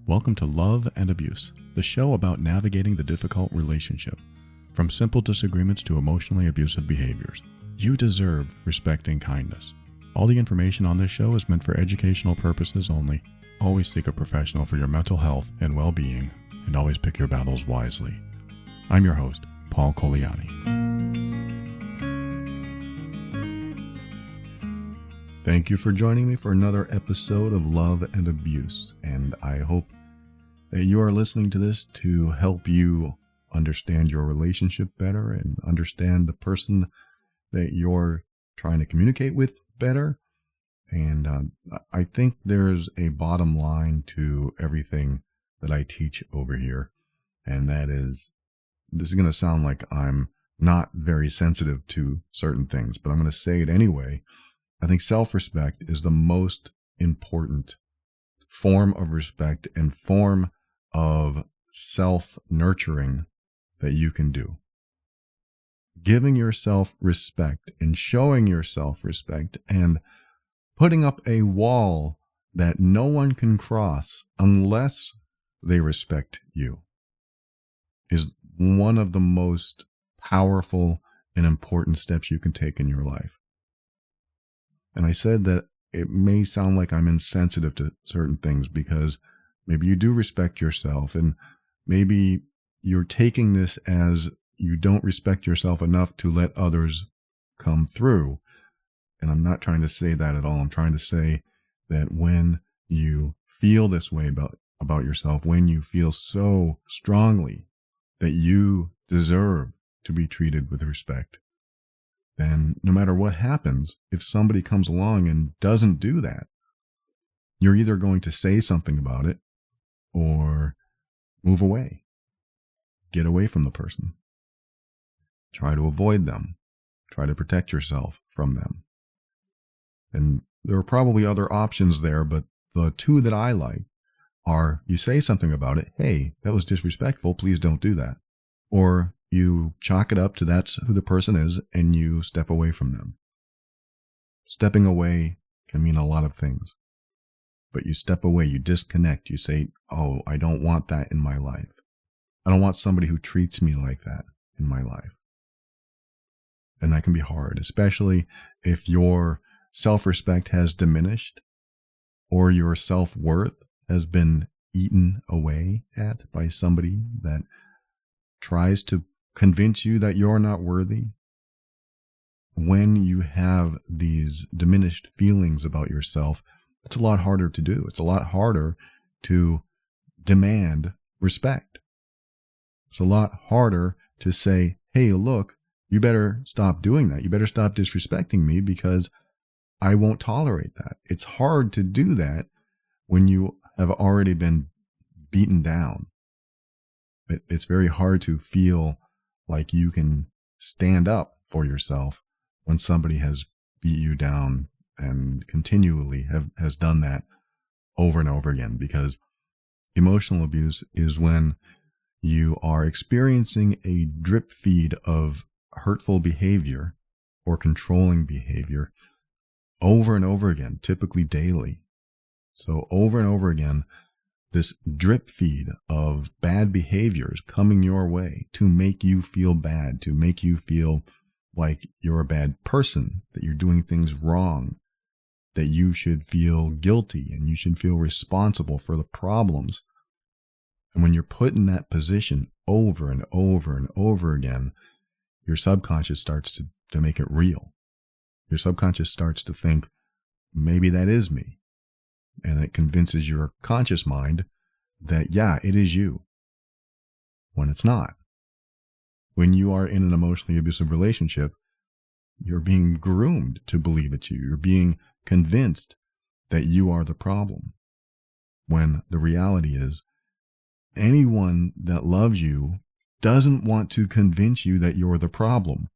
Welcome to Love and Abuse, the show about navigating the difficult relationship. From simple disagreements to emotionally abusive behaviors, you deserve respect and kindness. All the information on this show is meant for educational purposes only. Always seek a professional for your mental health and well-being, and always pick your battles wisely. I'm your host, Paul Coliani. Thank you for joining me for another episode of Love and Abuse, and I hope that you are listening to this to help you understand your relationship better and understand the person that you're trying to communicate with better. And I think there's a bottom line to everything that I teach over here, and that is, this is going to sound like I'm not very sensitive to certain things, but I'm going to say it anyway. I think self-respect is the most important form of respect and form of self-nurturing that you can do. Giving yourself respect and showing yourself respect and putting up a wall that no one can cross unless they respect you is one of the most powerful and important steps you can take in your life. And I said that it may sound like I'm insensitive to certain things because maybe you do respect yourself, and maybe you're taking this as you don't respect yourself enough to let others come through. And I'm not trying to say that at all. I'm trying to say that when you feel this way about yourself, when you feel so strongly that you deserve to be treated with respect, then no matter what happens, if somebody comes along and doesn't do that, you're either going to say something about it or move away. Get away from the person. Try to avoid them. Try to protect yourself from them. And there are probably other options there, but the two that I like are you say something about it, hey, that was disrespectful, please don't do that. Or you chalk it up to that's who the person is and you step away from them. Stepping away can mean a lot of things. But you step away, you disconnect, you say, oh, I don't want that in my life. I don't want somebody who treats me like that in my life. And that can be hard, especially if your self-respect has diminished or your self-worth has been eaten away at by somebody that tries to convince you that you're not worthy. When you have these diminished feelings about yourself, it's a lot harder to do. It's a lot harder to demand respect. It's a lot harder to say, hey, look, you better stop doing that. You better stop disrespecting me because I won't tolerate that. It's hard to do that when you have already been beaten down. It's very hard to feel like you can stand up for yourself when somebody has beat you down and continually has done that over and over again, because emotional abuse is when you are experiencing a drip feed of hurtful behavior or controlling behavior over and over again, typically daily. So over and over again, this drip feed of bad behaviors coming your way to make you feel bad, to make you feel like you're a bad person, that you're doing things wrong, that you should feel guilty and you should feel responsible for the problems. And when you're put in that position over and over and over again, your subconscious starts to make it real. Your subconscious starts to think, maybe that is me. And it convinces your conscious mind that, yeah, it is you, when it's not. When you are in an emotionally abusive relationship, you're being groomed to believe it's you. You're being convinced that you are the problem, when the reality is anyone that loves you doesn't want to convince you that you're the problem.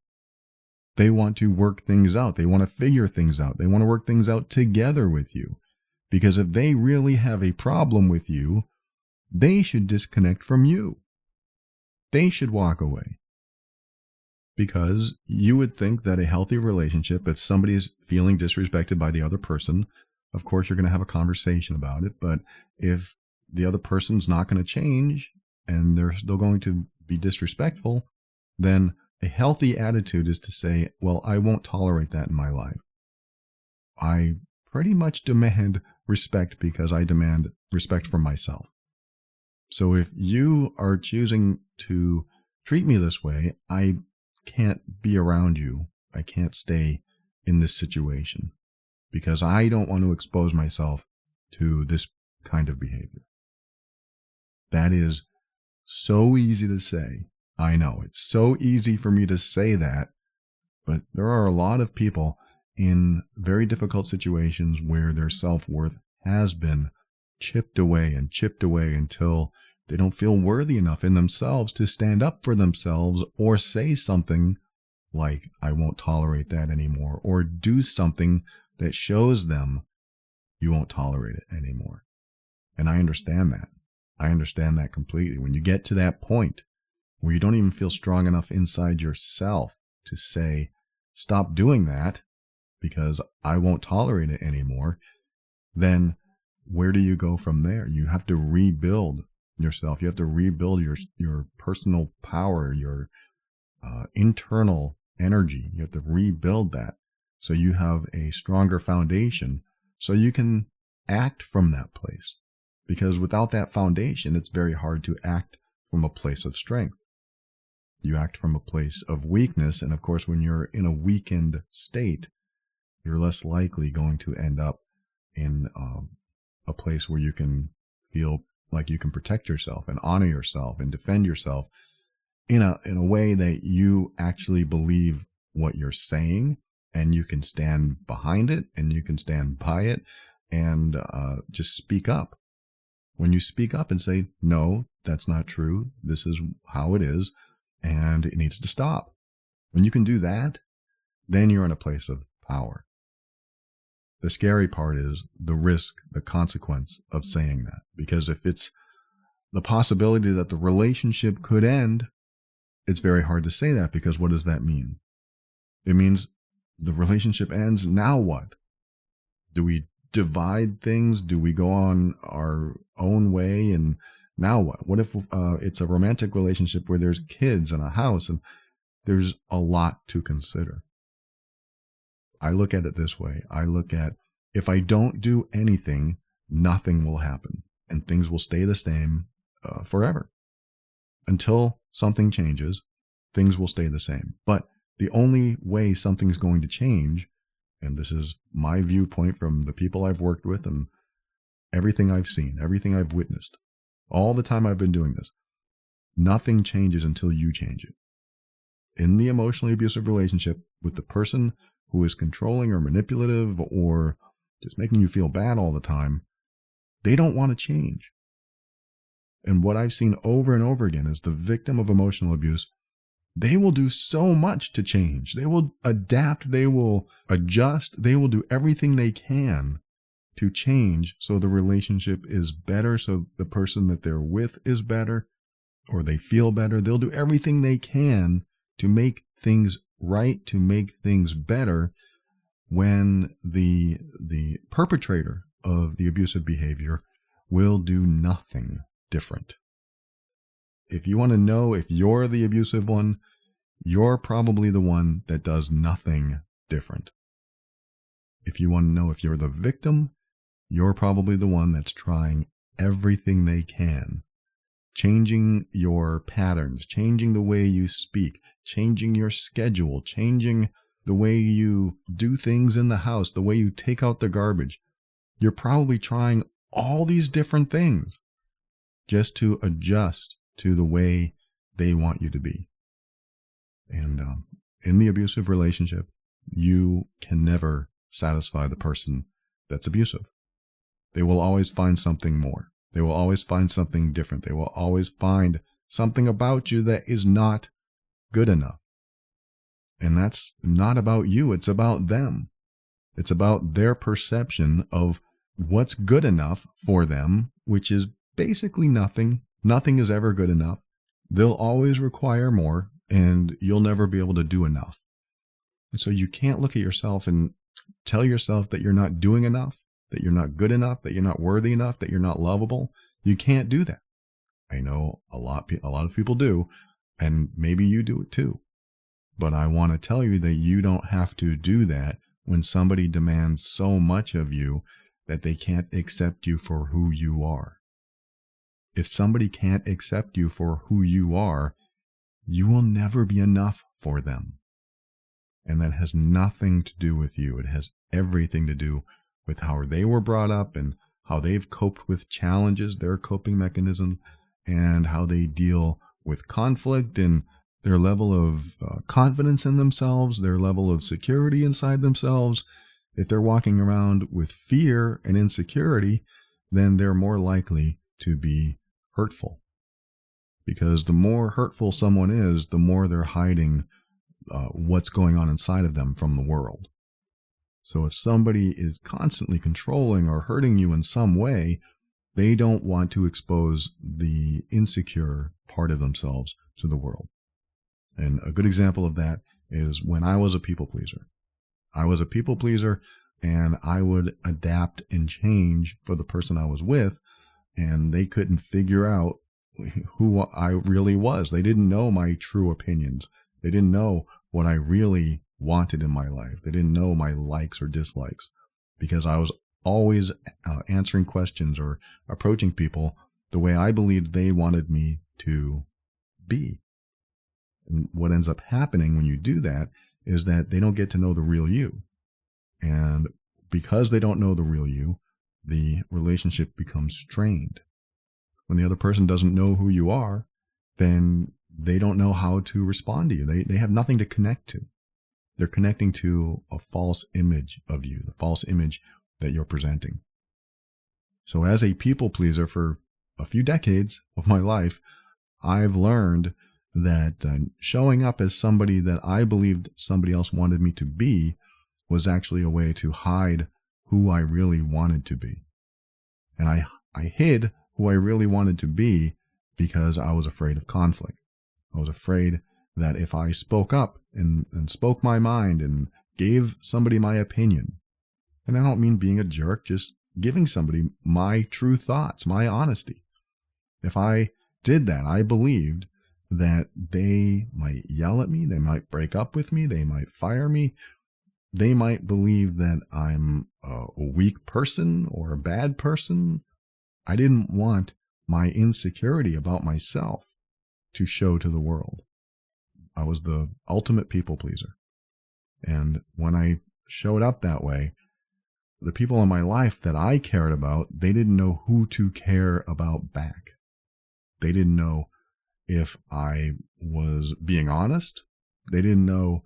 They want to work things out. They want to figure things out. They want to work things out together with you. Because if they really have a problem with you, they should disconnect from you. They should walk away. Because you would think that a healthy relationship, if somebody is feeling disrespected by the other person, of course you're going to have a conversation about it. But if the other person's not going to change and they're still going to be disrespectful, then a healthy attitude is to say, well, I won't tolerate that in my life. I pretty much demand respect because I demand respect from myself. So if you are choosing to treat me this way, I can't be around you. I can't stay in this situation because I don't want to expose myself to this kind of behavior. That is so easy to say. I know it's so easy for me to say that, but there are a lot of people in very difficult situations where their self-worth has been chipped away until they don't feel worthy enough in themselves to stand up for themselves or say something like, I won't tolerate that anymore, or do something that shows them you won't tolerate it anymore. And I understand that. I understand that completely. When you get to that point where you don't even feel strong enough inside yourself to say, stop doing that because I won't tolerate it anymore, then where do you go from there? You have to rebuild yourself. You have to rebuild your personal power, your internal energy. You have to rebuild that so you have a stronger foundation so you can act from that place. Because without that foundation, it's very hard to act from a place of strength. You act from a place of weakness, and of course, when you're in a weakened state, you're less likely going to end up in a place where you can feel like you can protect yourself and honor yourself and defend yourself in a way that you actually believe what you're saying, and you can stand behind it and you can stand by it and just speak up. When you speak up and say, no, that's not true, this is how it is, and it needs to stop. When you can do that, then you're in a place of power. The scary part is the risk, the consequence of saying that. Because if it's the possibility that the relationship could end, it's very hard to say that, because what does that mean? It means the relationship ends, now what? Do we divide things? Do we go on our own way? And now what? What if it's a romantic relationship where there's kids and a house, and there's a lot to consider? I look at it this way. I look at, if I don't do anything, nothing will happen, and things will stay the same forever. Until something changes, things will stay the same. But the only way something's going to change, and this is my viewpoint from the people I've worked with and everything I've seen, everything I've witnessed, all the time I've been doing this, nothing changes until you change it. In the emotionally abusive relationship with the person who is controlling or manipulative or just making you feel bad all the time, they don't want to change. And what I've seen over and over again is the victim of emotional abuse, they will do so much to change. They will adapt, they will adjust, they will do everything they can to change so the relationship is better, so the person that they're with is better, or they feel better. They'll do everything they can to make things right, to make things better, when the perpetrator of the abusive behavior will do nothing different. If you want to know if you're the abusive one, you're probably the one that does nothing different. If you want to know if you're the victim, you're probably the one that's trying everything they can, changing your patterns, changing the way you speak, changing your schedule, changing the way you do things in the house, the way you take out the garbage. You're probably trying all these different things just to adjust to the way they want you to be. And in the abusive relationship, you can never satisfy the person that's abusive. They will always find something more. They will always find something different. They will always find something about you that is not good enough. And that's not about you. It's about them. It's about their perception of what's good enough for them, which is basically nothing. Nothing is ever good enough. They'll always require more, and you'll never be able to do enough. And so you can't look at yourself and tell yourself that you're not doing enough, that you're not good enough, that you're not worthy enough, that you're not lovable. You can't do that. I know a lot of people do, and maybe you do it too. But I want to tell you that you don't have to do that when somebody demands so much of you that they can't accept you for who you are. If somebody can't accept you for who you are, you will never be enough for them. And that has nothing to do with you. It has everything to do with how they were brought up and how they've coped with challenges, their coping mechanism, and how they deal with conflict and their level of confidence in themselves, their level of security inside themselves. If they're walking around with fear and insecurity, then they're more likely to be hurtful. Because the more hurtful someone is, the more they're hiding what's going on inside of them from the world. So if somebody is constantly controlling or hurting you in some way, they don't want to expose the insecure part of themselves to the world. And a good example of that is when I was a people pleaser. I was a people pleaser, and I would adapt and change for the person I was with, and they couldn't figure out who I really was. They didn't know my true opinions. They didn't know what I really wanted in my life. They didn't know my likes or dislikes, because I was always answering questions or approaching people the way I believed they wanted me to be. And what ends up happening when you do that is that they don't get to know the real you. And because they don't know the real you, the relationship becomes strained. When the other person doesn't know who you are, then they don't know how to respond to you. They have nothing to connect to. They're connecting to a false image of you, the false image that you're presenting. So as a people pleaser for a few decades of my life, I've learned that showing up as somebody that I believed somebody else wanted me to be was actually a way to hide who I really wanted to be. And I hid who I really wanted to be because I was afraid of conflict. I was afraid that if I spoke up and spoke my mind and gave somebody my opinion, and I don't mean being a jerk, just giving somebody my true thoughts, my honesty. If I did that, I believed that they might yell at me, they might break up with me, they might fire me, they might believe that I'm a weak person or a bad person. I didn't want my insecurity about myself to show to the world. I was the ultimate people pleaser. And when I showed up that way, the people in my life that I cared about, they didn't know who to care about back. They didn't know if I was being honest. They didn't know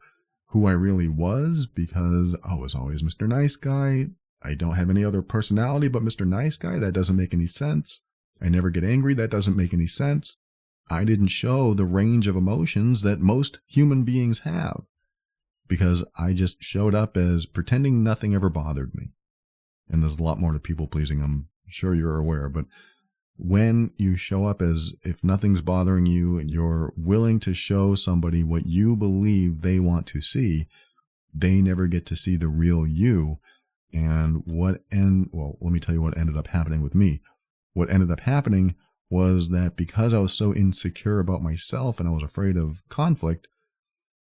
who I really was, because I was always Mr. Nice Guy. I don't have any other personality but Mr. Nice Guy. That doesn't make any sense. I never get angry. That doesn't make any sense. I didn't show the range of emotions that most human beings have, because I just showed up as pretending nothing ever bothered me. And there's a lot more to people pleasing, I'm sure you're aware, but when you show up as if nothing's bothering you and you're willing to show somebody what you believe they want to see, they never get to see the real you. And let me tell you what ended up happening with me. What ended up happening was that because I was so insecure about myself and I was afraid of conflict,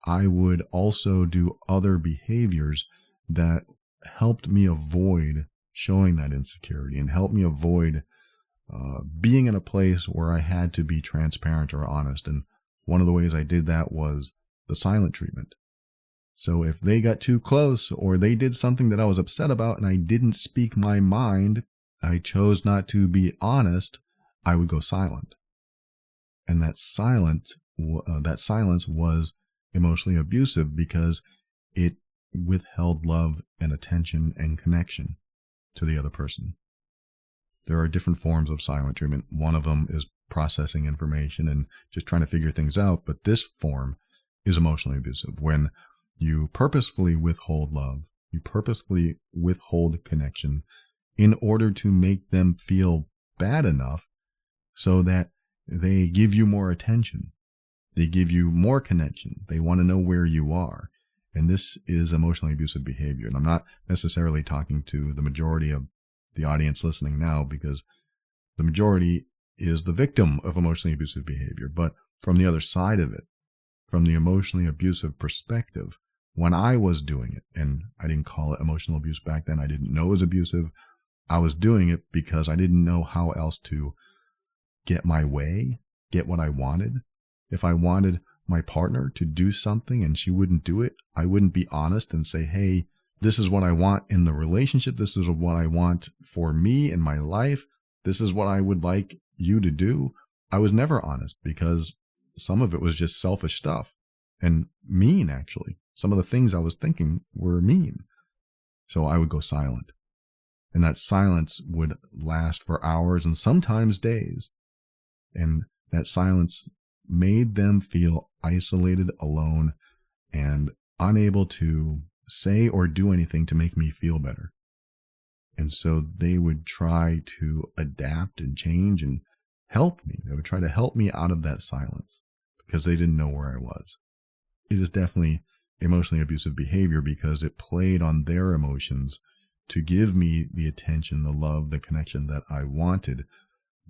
I would also do other behaviors that helped me avoid showing that insecurity and helped me avoid being in a place where I had to be transparent or honest. And one of the ways I did that was the silent treatment. So if they got too close or they did something that I was upset about and I didn't speak my mind, I chose not to be honest, I would go silent. And that silence was emotionally abusive because it withheld love and attention and connection to the other person. There are different forms of silent treatment. One of them is processing information and just trying to figure things out. But this form is emotionally abusive, when you purposefully withhold love, you purposefully withhold connection in order to make them feel bad enough so that they give you more attention. They give you more connection. They want to know where you are. And this is emotionally abusive behavior. And I'm not necessarily talking to the majority of the audience listening now, because The majority is the victim of emotionally abusive behavior. But from the other side of it, from the emotionally abusive perspective, when I was doing it, and I didn't call it emotional abuse back then, I didn't know it was abusive. I was doing it because I didn't know how else to get my way, get what I wanted. If I wanted my partner to do something and she wouldn't do it, I wouldn't be honest and say, hey, this is what I want in the relationship. This is what I want for me in my life. This is what I would like you to do. I was never honest because some of it was just selfish stuff and mean, actually. Some of the things I was thinking were mean. So I would go silent. And that silence would last for hours and sometimes days. And that silence made them feel isolated, alone, and unable to say or do anything to make me feel better. And so they would try to adapt and change and help me. They would try to help me out of that silence because they didn't know where I was. It is definitely emotionally abusive behavior because it played on their emotions to give me the attention, the love, the connection that I wanted.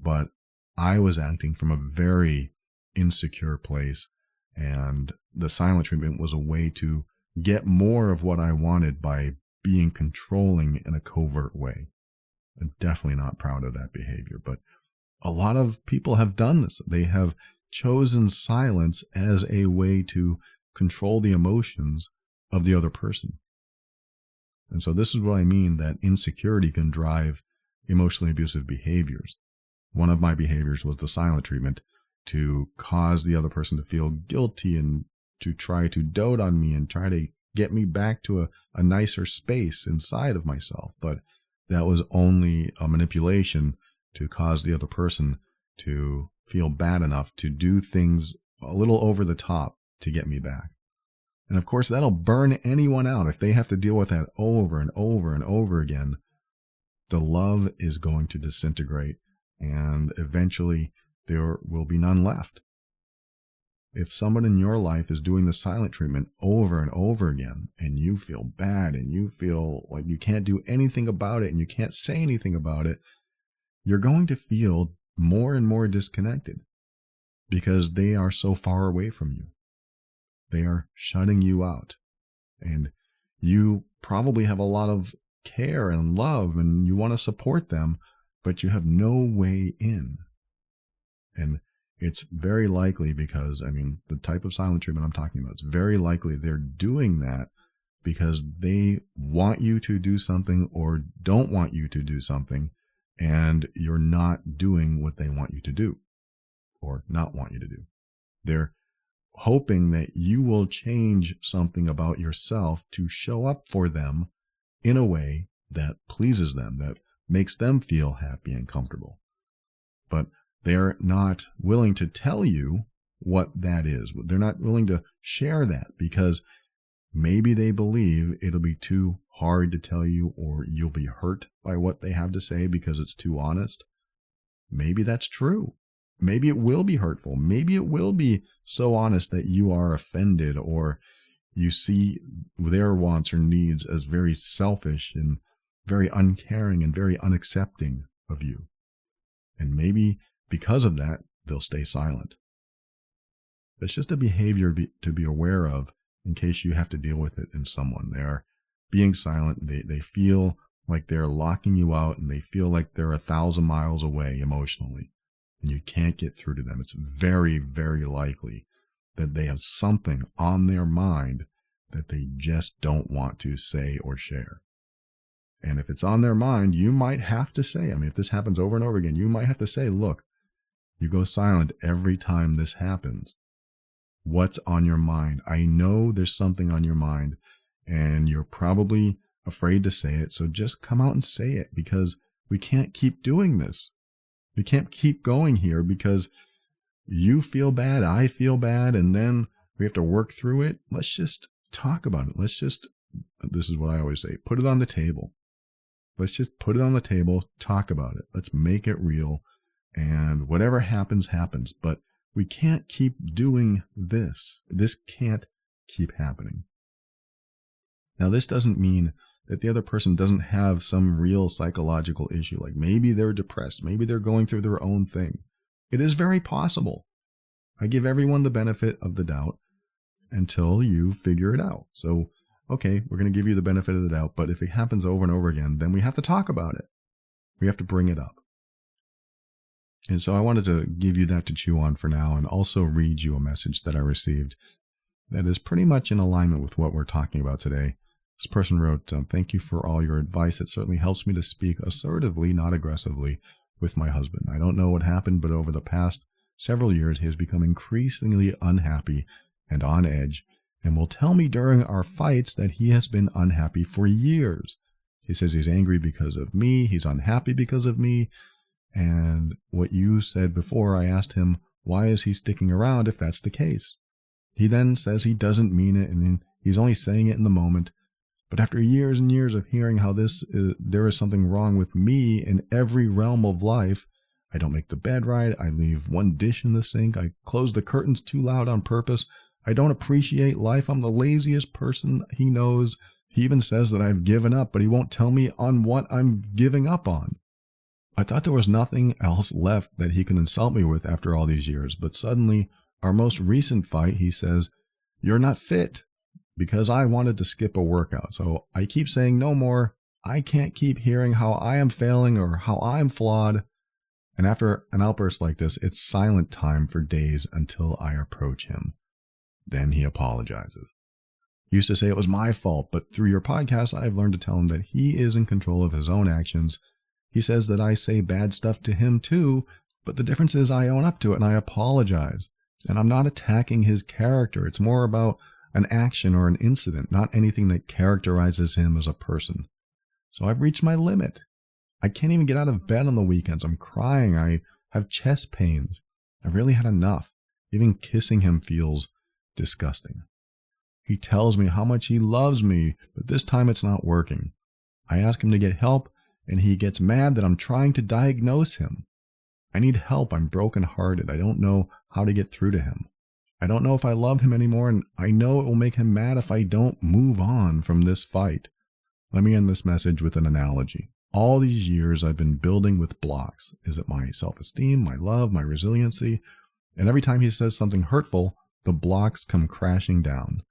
But I was acting from a very insecure place, and the silent treatment was a way to get more of what I wanted by being controlling in a covert way. I'm definitely not proud of that behavior, but a lot of people have done this. They have chosen silence as a way to control the emotions of the other person. And so this is what I mean that insecurity can drive emotionally abusive behaviors. One of my behaviors was the silent treatment to cause the other person to feel guilty and to try to dote on me and try to get me back to a nicer space inside of myself. But that was only a manipulation to cause the other person to feel bad enough to do things a little over the top to get me back. And of course, that'll burn anyone out. If they have to deal with that over and over and over again, the love is going to disintegrate, and eventually there will be none left. If someone in your life is doing the silent treatment over and over again, and you feel bad and you feel like you can't do anything about it and you can't say anything about it, you're going to feel more and more disconnected because they are so far away from you. They are shutting you out. And you probably have a lot of care and love and you want to support them, but you have no way in. And it's very likely because, the type of silent treatment I'm talking about, it's very likely they're doing that because they want you to do something or don't want you to do something, and you're not doing what they want you to do or not want you to do. They're hoping that you will change something about yourself to show up for them in a way that pleases them, that makes them feel happy and comfortable. But they're not willing to tell you what that is. They're not willing to share that because maybe they believe it'll be too hard to tell you, or you'll be hurt by what they have to say because it's too honest. Maybe that's true. Maybe it will be hurtful. Maybe it will be so honest that you are offended, or you see their wants or needs as very selfish and very uncaring and very unaccepting of you. And maybe because of that, they'll stay silent. It's just a behavior to be aware of in case you have to deal with it in someone. They are being silent. They feel like they're locking you out, and they feel like they're 1,000 miles away emotionally, and you can't get through to them. It's very, very likely that they have something on their mind that they just don't want to say or share. And if it's on their mind, you might have to say, if this happens over and over again, you might have to say, look, you go silent every time this happens. What's on your mind? I know there's something on your mind, and you're probably afraid to say it, so just come out and say it, because we can't keep doing this. We can't keep going here because you feel bad, I feel bad, and then we have to work through it. Let's just talk about it. This is what I always say, put it on the table. Let's just put it on the table, talk about it. Let's make it real, and whatever happens, happens. But we can't keep doing this. This can't keep happening. Now, this doesn't mean that the other person doesn't have some real psychological issue. Like maybe they're depressed. Maybe they're going through their own thing. It is very possible. I give everyone the benefit of the doubt until you figure it out. So, okay, we're going to give you the benefit of the doubt, but if it happens over and over again, then we have to talk about it. We have to bring it up. And so I wanted to give you that to chew on for now, and also read you a message that I received that is pretty much in alignment with what we're talking about today. This person wrote, "Thank you for all your advice. It certainly helps me to speak assertively, not aggressively, with my husband. I don't know what happened, but over the past several years, he has become increasingly unhappy and on edge, and will tell me during our fights that he has been unhappy for years. He says he's angry because of me, he's unhappy because of me, and what you said before, I asked him, why is he sticking around if that's the case? He then says he doesn't mean it, and he's only saying it in the moment. But after years and years of hearing how there is something wrong with me in every realm of life, I don't make the bed right, I leave one dish in the sink, I close the curtains too loud on purpose, I don't appreciate life, I'm the laziest person he knows. He even says that I've given up, but he won't tell me on what I'm giving up on. I thought there was nothing else left that he could insult me with after all these years, but suddenly, our most recent fight, he says, 'You're not fit,' because I wanted to skip a workout. So I keep saying no more. I can't keep hearing how I am failing or how I'm flawed. And after an outburst like this, it's silent time for days until I approach him. Then he apologizes. He used to say it was my fault, but through your podcast, I've learned to tell him that he is in control of his own actions. He says that I say bad stuff to him too, but the difference is I own up to it and I apologize. And I'm not attacking his character. It's more about an action or an incident, not anything that characterizes him as a person. So I've reached my limit. I can't even get out of bed on the weekends. I'm crying. I have chest pains. I've really had enough. Even kissing him feels disgusting. He tells me how much he loves me, but this time it's not working. I ask him to get help, and he gets mad that I'm trying to diagnose him. I need help. I'm brokenhearted. I don't know how to get through to him. I don't know if I love him anymore, and I know it will make him mad if I don't move on from this fight. Let me end this message with an analogy. All these years I've been building with blocks. Is it my self-esteem, my love, my resiliency? And every time he says something hurtful, the blocks come crashing down.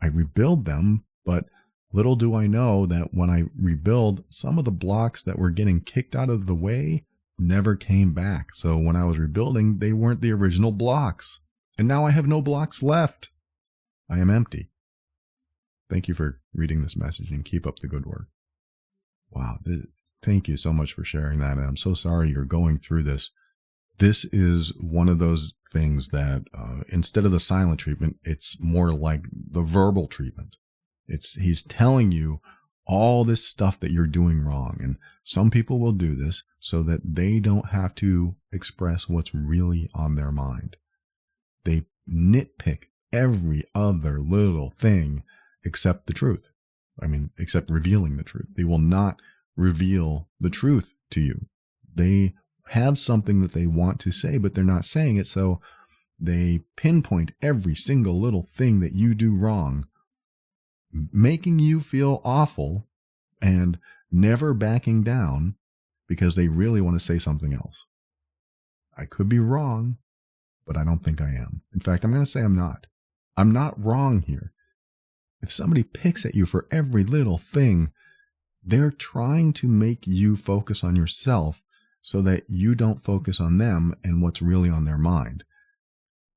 I rebuild them, but little do I know that when I rebuild, some of the blocks that were getting kicked out of the way never came back. So when I was rebuilding, they weren't the original blocks. And now I have no blocks left. I am empty. Thank you for reading this message and keep up the good work. Wow. Thank you so much for sharing that. And I'm so sorry you're going through this. This is one of those things that instead of the silent treatment, it's more like the verbal treatment. He's telling you all this stuff that you're doing wrong. And some people will do this so that they don't have to express what's really on their mind. They nitpick every other little thing except the truth. Except revealing the truth. They will not reveal the truth to you. They have something that they want to say, but they're not saying it, so they pinpoint every single little thing that you do wrong, making you feel awful and never backing down because they really want to say something else. I could be wrong, but I don't think I am. In fact, I'm going to say I'm not. I'm not wrong here. If somebody picks at you for every little thing, they're trying to make you focus on yourself so that you don't focus on them and what's really on their mind.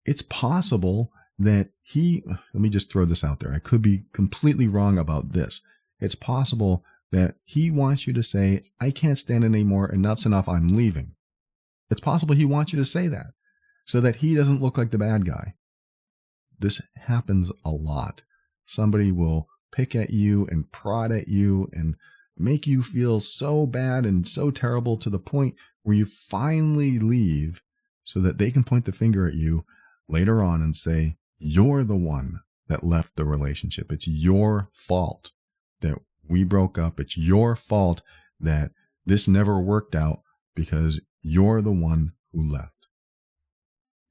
It's possible that let me just throw this out there. I could be completely wrong about this. It's possible that he wants you to say, I can't stand it anymore, enough's enough, I'm leaving. It's possible he wants you to say that so that he doesn't look like the bad guy. This happens a lot. Somebody will pick at you and prod at you and make you feel so bad and so terrible to the point where you finally leave so that they can point the finger at you later on and say, you're the one that left the relationship. It's your fault that we broke up. It's your fault that this never worked out because you're the one who left.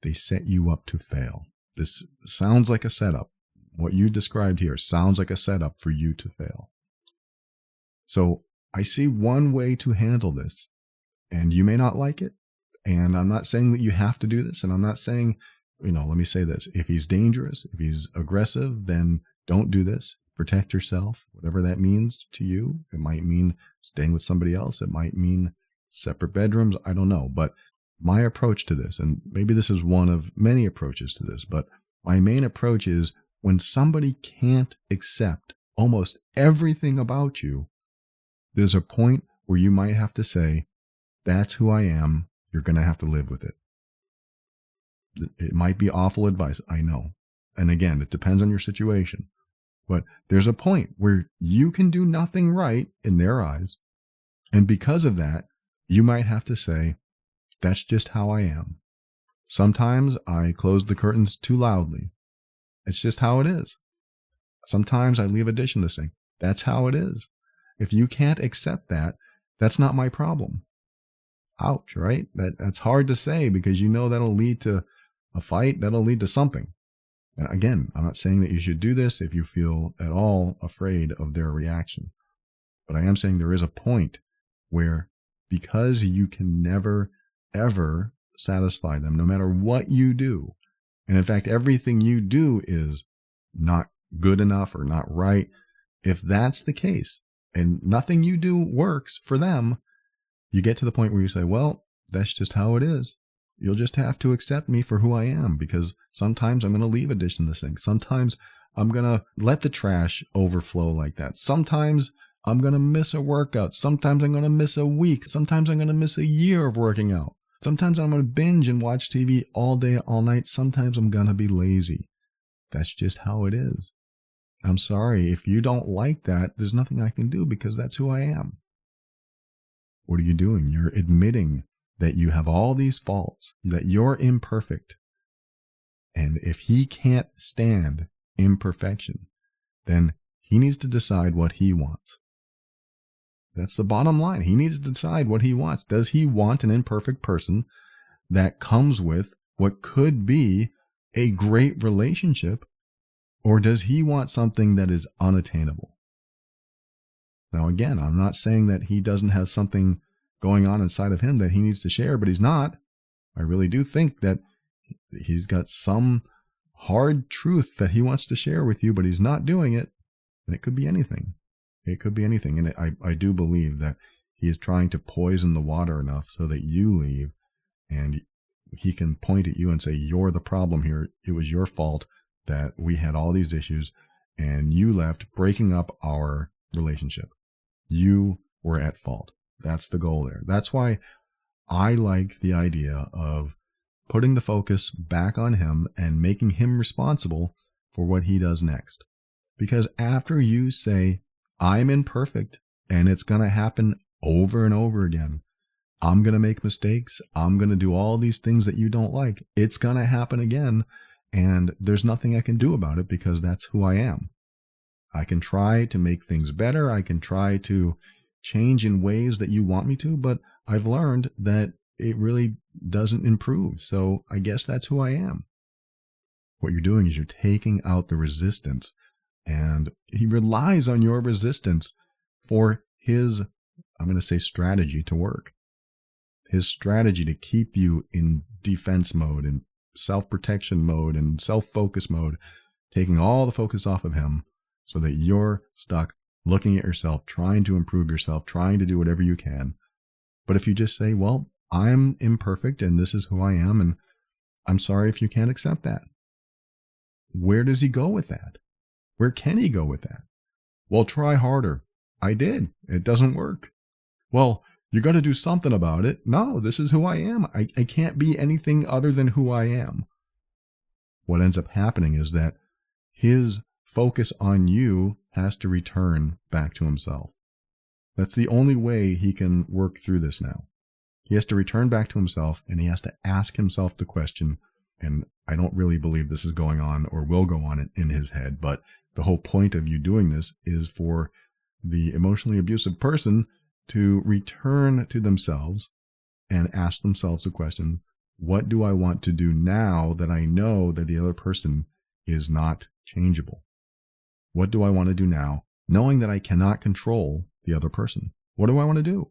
They set you up to fail. This sounds like a setup. What you described here sounds like a setup for you to fail. So I see one way to handle this, and you may not like it. And I'm not saying that you have to do this. And I'm not saying, let me say this. If he's dangerous, if he's aggressive, then don't do this. Protect yourself, whatever that means to you. It might mean staying with somebody else. It might mean separate bedrooms. I don't know. But my approach to this, and maybe this is one of many approaches to this, but my main approach is when somebody can't accept almost everything about you, there's a point where you might have to say, that's who I am. You're going to have to live with it. It might be awful advice, I know. And again, it depends on your situation. But there's a point where you can do nothing right in their eyes. And because of that, you might have to say, that's just how I am. Sometimes I close the curtains too loudly. It's just how it is. Sometimes I leave a dish in the sink. That's how it is. If you can't accept that, that's not my problem. Ouch, right? That's hard to say because that'll lead to a fight. That'll lead to something. Again, I'm not saying that you should do this if you feel at all afraid of their reaction. But I am saying there is a point where because you can never, ever satisfy them, no matter what you do, and in fact, everything you do is not good enough or not right, if that's the case, and nothing you do works for them, you get to the point where you say, well, that's just how it is. You'll just have to accept me for who I am, because sometimes I'm going to leave a dish in the sink. Sometimes I'm going to let the trash overflow like that. Sometimes I'm going to miss a workout. Sometimes I'm going to miss a week. Sometimes I'm going to miss a year of working out. Sometimes I'm going to binge and watch TV all day, all night. Sometimes I'm going to be lazy. That's just how it is. I'm sorry. If you don't like that, there's nothing I can do because that's who I am. What are you doing? You're admitting that you have all these faults, that you're imperfect. And if he can't stand imperfection, then he needs to decide what he wants. That's the bottom line. He needs to decide what he wants. Does he want an imperfect person that comes with what could be a great relationship, or does he want something that is unattainable? Now, again, I'm not saying that he doesn't have something going on inside of him that he needs to share, but he's not. I really do think that he's got some hard truth that he wants to share with you, but he's not doing it. And it could be anything. It could be anything. And I do believe that he is trying to poison the water enough so that you leave and he can point at you and say, you're the problem here. It was your fault that we had all these issues and you left, breaking up our relationship. You were at fault. That's the goal there. That's why I like the idea of putting the focus back on him and making him responsible for what he does next. Because after you say, I'm imperfect and it's going to happen over and over again, I'm going to make mistakes, I'm going to do all these things that you don't like, it's going to happen again, and there's nothing I can do about it because that's who I am. I can try to make things better, I can try to change in ways that you want me to, but I've learned that it really doesn't improve, so I guess that's who I am. What you're doing is you're taking out the resistance, and he relies on your resistance for his, I'm going to say, strategy to work. His strategy to keep you in defense mode and self-protection mode and self-focus mode, taking all the focus off of him so that you're stuck looking at yourself, trying to improve yourself, trying to do whatever you can. But if you just say, well, I'm imperfect and this is who I am, and I'm sorry if you can't accept that. Where does he go with that? Where can he go with that? Well, try harder. I did. It doesn't work. Well, you got to do something about it. No, this is who I am. I can't be anything other than who I am. What ends up happening is that his focus on you has to return back to himself. That's the only way he can work through this now. He has to return back to himself, and he has to ask himself the question, and I don't really believe this is going on or will go on in his head, but the whole point of you doing this is for the emotionally abusive person to return to themselves and ask themselves the question, what do I want to do now that I know that the other person is not changeable? What do I want to do now, knowing that I cannot control the other person? What do I want to do?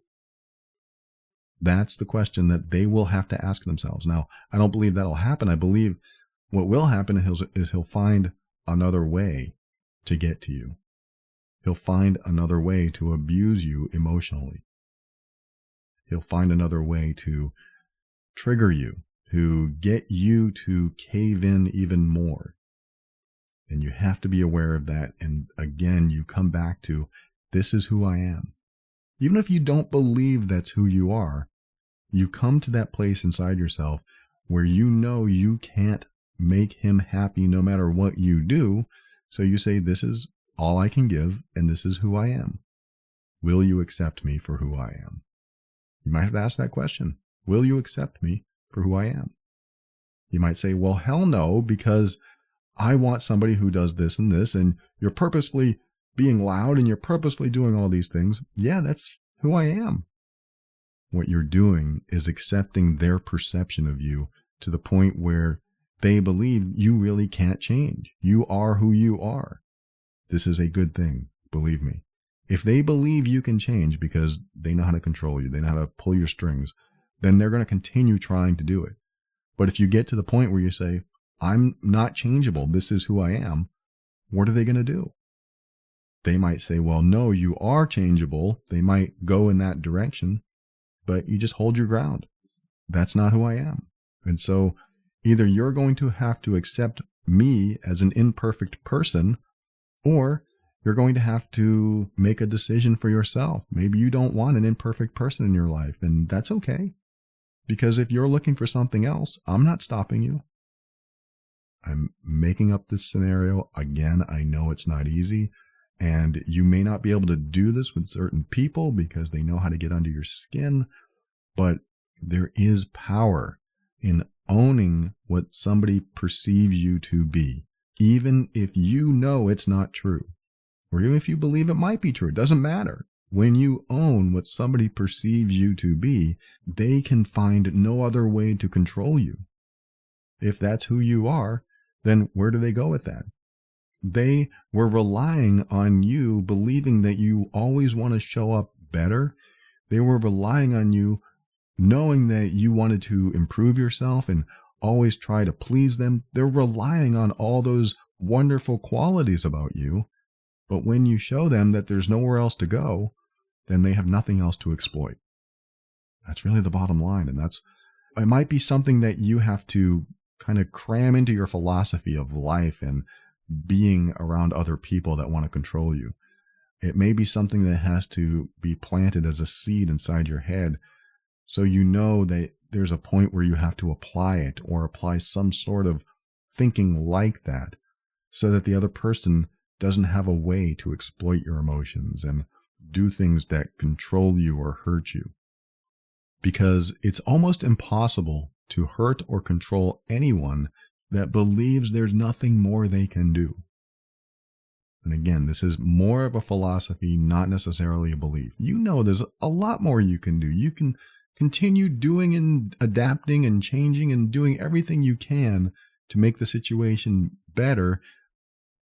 That's the question that they will have to ask themselves. Now, I don't believe that'll happen. I believe what will happen is he'll find another way to get to you. He'll find another way to abuse you emotionally. He'll find another way to trigger you, to get you to cave in even more. And you have to be aware of that. And again, you come back to, this is who I am. Even if you don't believe that's who you are, you come to that place inside yourself where you know you can't make him happy no matter what you do. So you say, this is all I can give, and this is who I am. Will you accept me for who I am? You might have to ask that question. Will you accept me for who I am? You might say, well, hell no, because I want somebody who does this and this, and you're purposefully being loud and you're purposefully doing all these things. Yeah, that's who I am. What you're doing is accepting their perception of you to the point where they believe you really can't change. You are who you are. This is a good thing, believe me. If they believe you can change because they know how to control you, they know how to pull your strings, then they're going to continue trying to do it. But if you get to the point where you say, I'm not changeable, this is who I am, what are they going to do? They might say, well, no, you are changeable. They might go in that direction, but you just hold your ground. That's not who I am. And so either you're going to have to accept me as an imperfect person, or you're going to have to make a decision for yourself. Maybe you don't want an imperfect person in your life, and that's okay. Because if you're looking for something else, I'm not stopping you. I'm making up this scenario. Again, I know it's not easy, and you may not be able to do this with certain people because they know how to get under your skin, but there is power in owning what somebody perceives you to be, even if you know it's not true, or even if you believe it might be true. It doesn't matter. When you own what somebody perceives you to be, they can find no other way to control you. If that's who you are, then where do they go with that? They were relying on you believing that you always want to show up better. They were relying on you knowing that you wanted to improve yourself and always try to please them. They're relying on all those wonderful qualities about you. But when you show them that there's nowhere else to go, then they have nothing else to exploit. That's really the bottom line. And it might be something that you have to kind of cram into your philosophy of life and being around other people that want to control you. It may be something that has to be planted as a seed inside your head, so you know that there's a point where you have to apply it, or apply some sort of thinking like that, so that the other person doesn't have a way to exploit your emotions and do things that control you or hurt you. Because it's almost impossible to hurt or control anyone that believes there's nothing more they can do. And again, this is more of a philosophy, not necessarily a belief. You know there's a lot more you can do. You can continue doing and adapting and changing and doing everything you can to make the situation better.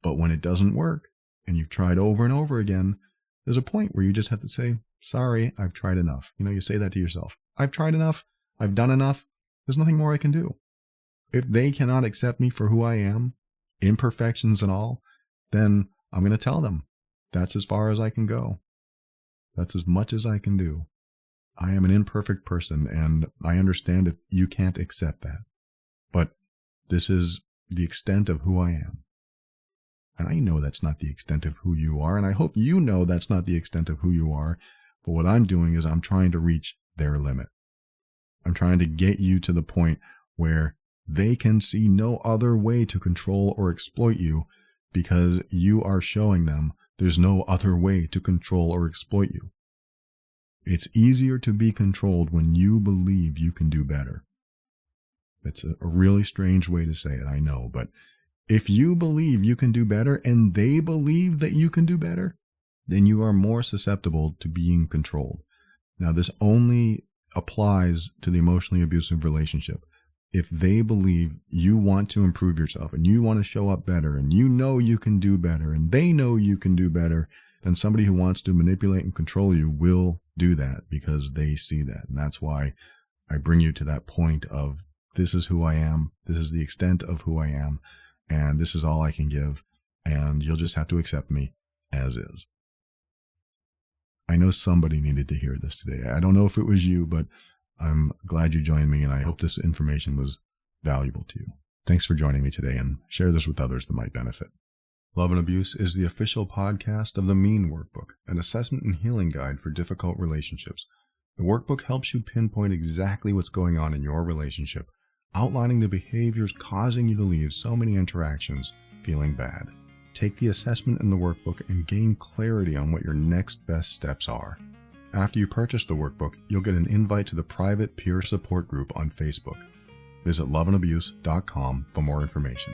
But when it doesn't work, and you've tried over and over again, there's a point where you just have to say, sorry, I've tried enough. You say that to yourself. I've tried enough. I've done enough. There's nothing more I can do. If they cannot accept me for who I am, imperfections and all, then I'm going to tell them that's as far as I can go. That's as much as I can do. I am an imperfect person, and I understand if you can't accept that. But this is the extent of who I am. And I know that's not the extent of who you are, and I hope you know that's not the extent of who you are. But what I'm doing is I'm trying to reach their limit. I'm trying to get you to the point where they can see no other way to control or exploit you, because you are showing them there's no other way to control or exploit you. It's easier to be controlled when you believe you can do better. It's a really strange way to say it, I know, but if you believe you can do better and they believe that you can do better, then you are more susceptible to being controlled. Now, this only applies to the emotionally abusive relationship. If they believe you want to improve yourself and you want to show up better and you know you can do better and they know you can do better, then somebody who wants to manipulate and control you will do that because they see that. And that's why I bring you to that point of, this is who I am, this is the extent of who I am, and this is all I can give, and you'll just have to accept me as is. I know somebody needed to hear this today. I don't know if it was you, but I'm glad you joined me, and I hope this information was valuable to you. Thanks for joining me today, and share this with others that might benefit. Love and Abuse is the official podcast of the MEAN Workbook, an assessment and healing guide for difficult relationships. The workbook helps you pinpoint exactly what's going on in your relationship, outlining the behaviors causing you to leave so many interactions feeling bad. Take the assessment in the workbook and gain clarity on what your next best steps are. After you purchase the workbook, you'll get an invite to the private peer support group on Facebook. Visit loveandabuse.com for more information.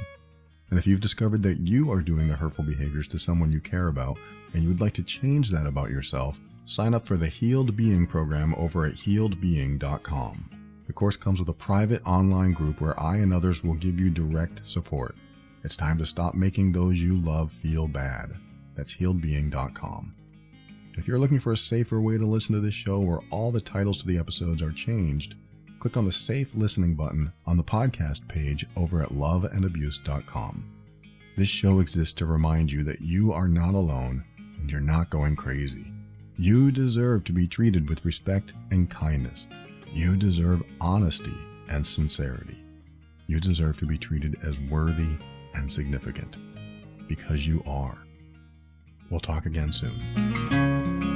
And if you've discovered that you are doing the hurtful behaviors to someone you care about, and you would like to change that about yourself, sign up for the Healed Being program over at healedbeing.com. The course comes with a private online group where I and others will give you direct support. It's time to stop making those you love feel bad. That's healedbeing.com. If you're looking for a safer way to listen to this show where all the titles to the episodes are changed, click on the Safe Listening button on the podcast page over at loveandabuse.com. This show exists to remind you that you are not alone and you're not going crazy. You deserve to be treated with respect and kindness. You deserve honesty and sincerity. You deserve to be treated as worthy and significant, because you are. We'll talk again soon.